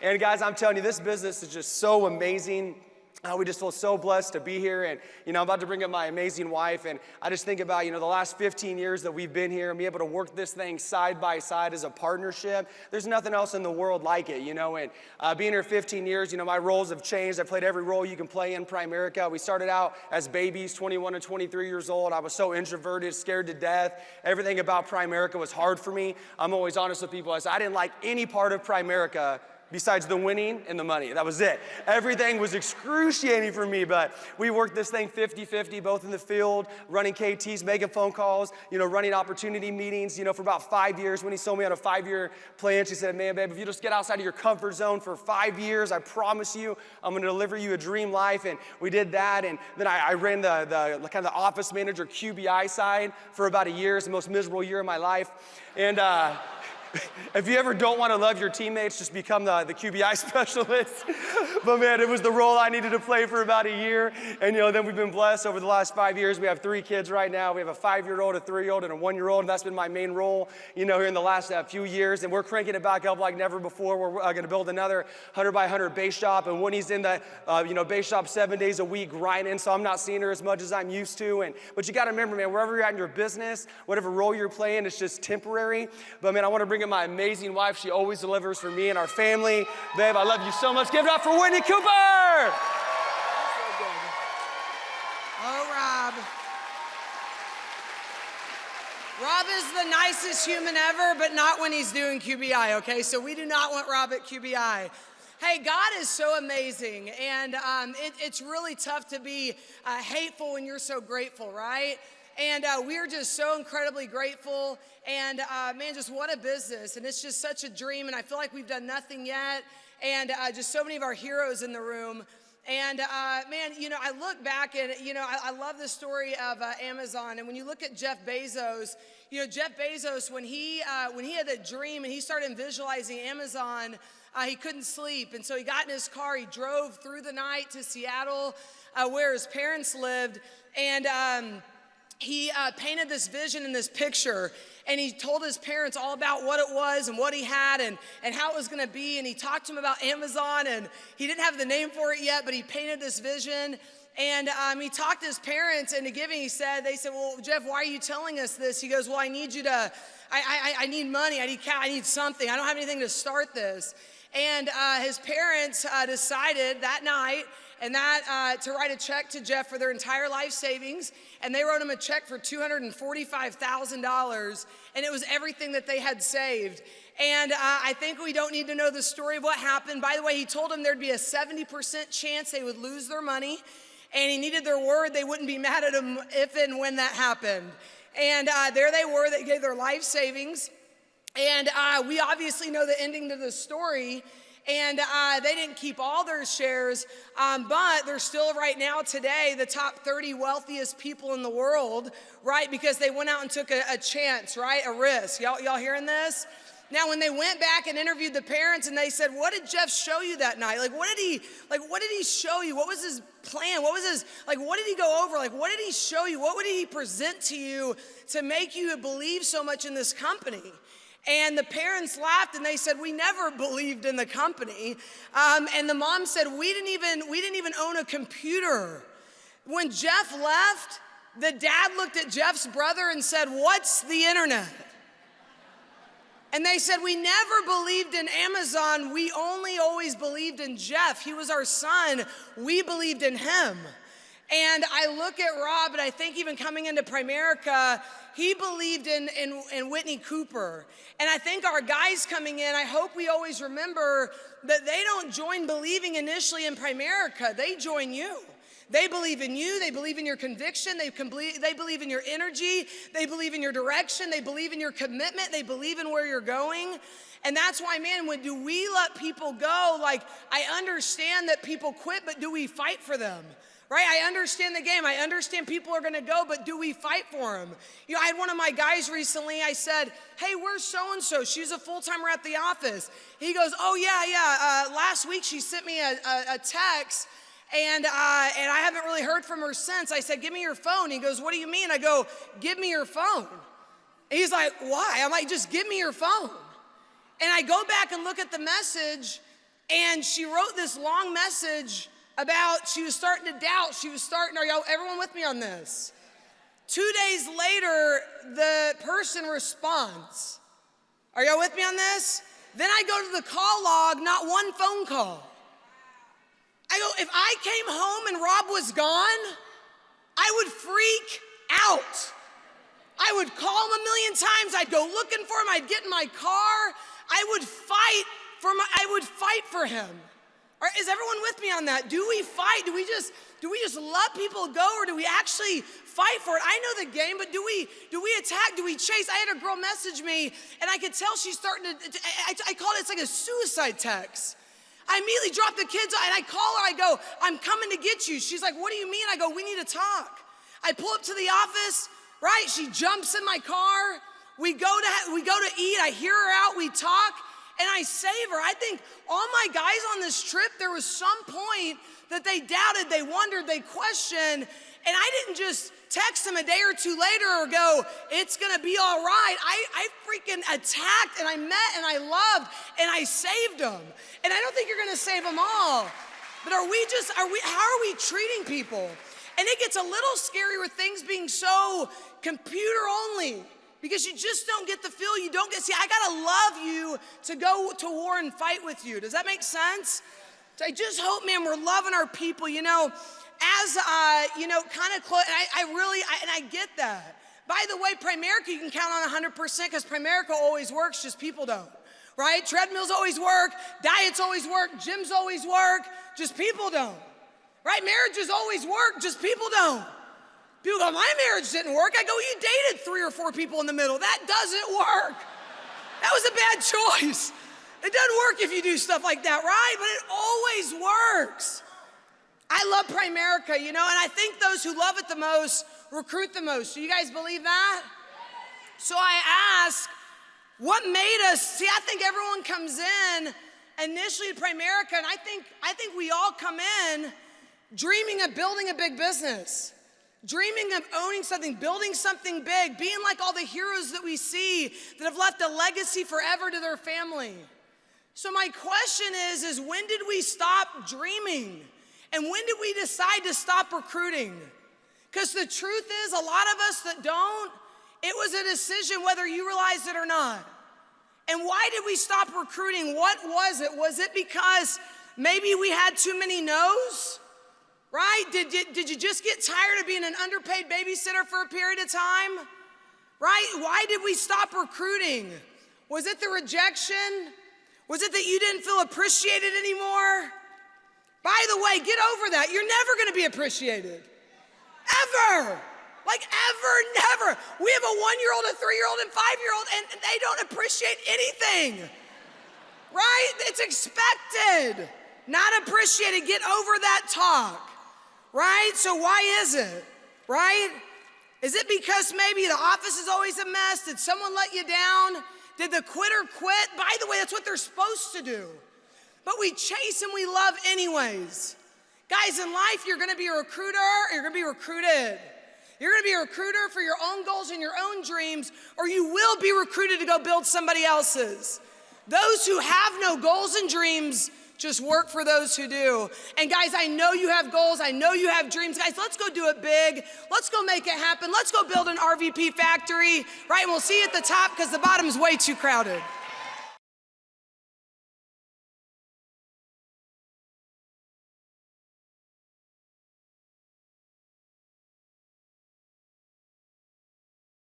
And guys, I'm telling you, this business is just so amazing. We just feel so blessed to be here, and I'm about to bring up my amazing wife, and I just think about the last 15 years that we've been here and be able to work this thing side by side as a partnership. There's nothing else in the world like it, and being here 15 years, my roles have changed. I played every role you can play in Primerica. We started out as babies, 21 and 23 years old. I was so introverted, scared to death. Everything about Primerica was hard for me. I'm always honest with people. I said I didn't like any part of Primerica besides the winning and the money. That was it. Everything was excruciating for me, but we worked this thing 50-50, both in the field, running KTs, making phone calls, running opportunity meetings, for about 5 years. When he sold me on a 5-year plan, she said, man, babe, if you just get outside of your comfort zone for 5 years, I promise you, I'm gonna deliver you a dream life. And we did that, and then I ran the kind of the office manager QBI side for about a year. It's the most miserable year of my life. And if you ever don't want to love your teammates, just become the QBI specialist. But man, it was the role I needed to play for about a year. And then we've been blessed over the last 5 years. We have 3 kids right now. We have a 5-year-old, a 3-year-old, and a 1-year-old. And that's been my main role, here in the last few years. And we're cranking it back up like never before. We're going to build another 100 by 100 base shop. And Whitney's in the base shop 7 days a week grinding. So I'm not seeing her as much as I'm used to. But you got to remember, man, wherever you're at in your business, whatever role you're playing, it's just temporary. But man, I want to bring in my amazing wife. She always delivers for me and our family. Babe, I love you so much. Give it up for Whitney Cooper. Oh, Rob. Rob is the nicest human ever, but not when he's doing QBI, okay? So we do not want Rob at QBI. Hey, God is so amazing, and it's really tough to be hateful when you're so grateful, right? And we're just so incredibly grateful, and man, just what a business, and it's just such a dream, and I feel like we've done nothing yet, and just so many of our heroes in the room. And man, I look back and I love the story of Amazon. And when you look at Jeff Bezos, Jeff Bezos, when he had that dream and he started visualizing Amazon, he couldn't sleep, and so he got in his car. He drove through the night to Seattle, where his parents lived, and he painted this vision and this picture, and he told his parents all about what it was and what he had and how it was going to be, and he talked to them about Amazon, and he didn't have the name for it yet, but he painted this vision, and he talked to his parents, and to giving, they said, well, Jeff, why are you telling us this? He goes, well, I need you to, I need money, I need something, I don't have anything to start this. And his parents decided that night to write a check to Jeff for their entire life savings, and they wrote him a check for $245,000, and it was everything that they had saved. And I think we don't need to know the story of what happened. By the way, he told them there'd be a 70% chance they would lose their money, and he needed their word they wouldn't be mad at him if and when that happened. And there they were, they gave their life savings, and we obviously know the ending to the story. And they didn't keep all their shares, but they're still right now today the top 30 wealthiest people in the world, right? Because they went out and took a chance, right? A risk. Y'all hearing this? Now, when they went back and interviewed the parents and they said, what did Jeff show you that night? What did he show you? What was his plan? What did he go over? What did he show you? What would he present to you to make you believe so much in this company? And the parents laughed and they said, we never believed in the company. And the mom said, we didn't even own a computer. When Jeff left, the dad looked at Jeff's brother and said, what's the internet? And they said, we never believed in Amazon. We only always believed in Jeff. He was our son. We believed in him. And I look at Rob, and I think even coming into Primerica, he believed in Whitney Cooper. And I think our guys coming in, I hope we always remember that they don't join believing initially in Primerica. They join you. They believe in you. They believe in your conviction. They believe in your energy. They believe in your direction. They believe in your commitment. They believe in where you're going. And that's why, man, when do we let people go? I understand that people quit, but do we fight for them? Right? I understand the game. I understand people are going to go, but do we fight for them? I had one of my guys recently. I said, hey, where's so-and-so? She's a full-timer at the office. He goes, oh, yeah. Last week she sent me a text, and I haven't really heard from her since. I said, give me your phone. He goes, what do you mean? I go, give me your phone. And he's like, why? I'm like, just give me your phone. And I go back and look at the message, And she wrote this long message about she was starting to doubt. Are y'all, everyone with me on this? 2 days later, the person responds. Are y'all with me on this? Then I go to the call log, not one phone call. I go, if I came home and Rob was gone, I would freak out. I would call him a million times. I'd go looking for him. I'd get in my car. I would fight for him. Is everyone with me on that? Do we fight? Do we just let people go, or do we actually fight for it? I know the game, but do we attack? Do we chase? I had a girl message me, and I could tell she's starting to. I call it, it's like a suicide text. I immediately drop the kids, and I call her. I go, I'm coming to get you. She's like, what do you mean? I go, we need to talk. I pull up to the office. Right? She jumps in my car. We go to eat. I hear her out. We talk, and I save her. I think all my guys on this trip, there was some point that they doubted, they wondered, they questioned, and I didn't just text them a day or two later or go, it's gonna be all right. I freaking attacked, and I met, and I loved, and I saved them. And I don't think you're gonna save them all, but how are we treating people? And it gets a little scary with things being so computer only, because you just don't get the feel, you don't get, see, I gotta love you to go to war and fight with you. Does that make sense? So I just hope, man, we're loving our people, you know, as, kind of close, and I get that. By the way, Primerica, you can count on 100% because Primerica always works, just people don't, right? Treadmills always work, diets always work, gyms always work, just people don't. Right? Marriages always work, just people don't. People go, my marriage didn't work. I go, you dated 3 or 4 people in the middle. That doesn't work. That was a bad choice. It doesn't work if you do stuff like that, right? But it always works. I love Primerica, you know, and I think those who love it the most recruit the most. Do you guys believe that? So I ask, what made us, see, I think everyone comes in initially to Primerica, and I think we all come in dreaming of building a big business, dreaming of owning something, building something big, being like all the heroes that we see that have left a legacy forever to their family. So my question is when did we stop dreaming? And when did we decide to stop recruiting? Because the truth is, a lot of us that don't, it was a decision whether you realized it or not. And why did we stop recruiting? What was it? Was it because maybe we had too many no's? Right? Did you just get tired of being an underpaid babysitter for a period of time? Right? Why did we stop recruiting? Was it the rejection? Was it that you didn't feel appreciated anymore? By the way, get over that. You're never gonna be appreciated. Ever. Like ever, never. We have a 1-year-old, a 3-year-old, and 5-year-old, and they don't appreciate anything. Right? It's expected. Not appreciated. Get over that talk. Right? So why is it? Right? Is it because maybe the office is always a mess? Did someone let you down? Did the quitter quit? By the way, that's what they're supposed to do. But we chase and we love anyways. Guys, in life, you're gonna be a recruiter or you're gonna be recruited. You're gonna be a recruiter for your own goals and your own dreams, or you will be recruited to go build somebody else's. Those who have no goals and dreams just work for those who do. And guys, I know you have goals. I know you have dreams. Guys, let's go do it big. Let's go make it happen. Let's go build an RVP factory, right? And we'll see you at the top because the bottom's way too crowded.